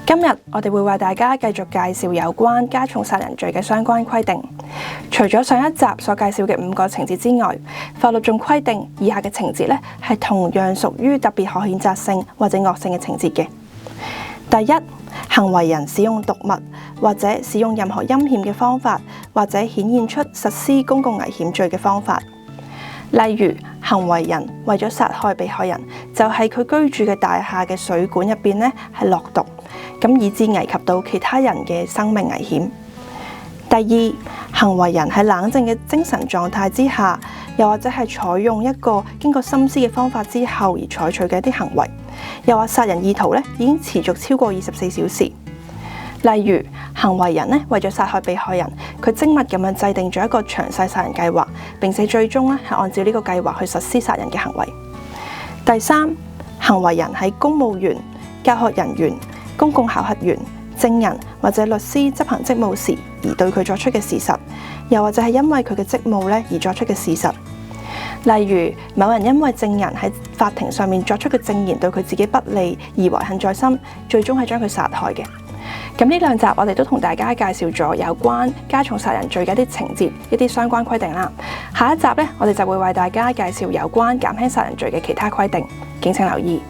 今日我哋會為大家繼續介紹有關加重殺人罪嘅相關規定。除咗上一集所介紹嘅5個情節之外，法律仲規定以下嘅情節咧係同樣屬於特別可譴責性或者惡性嘅情節嘅。第一，行為人使用毒物或者使用任何陰險嘅方法，或者顯現出實施公共危險罪嘅方法。例如，行為人為咗殺害被害人，就喺佢居住嘅大廈嘅水管入邊咧係落毒，咁以致危及到其他人嘅生命危險。第二，行為人喺冷靜嘅精神狀態之下，又或者係採用一個經過深思嘅方法之後而採取嘅一啲行為，又話殺人意圖咧已經持續超過24小時。例如，行為人咧為咗殺害被害人，佢精密咁樣制定咗一個詳細殺人計劃，並且最終咧係按照呢個計劃去實施殺人嘅行為。第三，行為人喺公務員、教學人員、公共考核員、證人或者律師執行職務時而對佢作出嘅事實，又或者係因為佢嘅職務咧而作出嘅事實。例如，某人因為證人喺法庭上面作出嘅證言對佢自己不利而懷恨在心，最終係將佢殺害嘅。咁呢2集我哋都同大家介紹咗有關加重殺人罪嘅一啲情節、一啲相關規定啦。下一集咧，我哋就會為大家介紹有關減輕殺人罪嘅其他規定，敬請留意。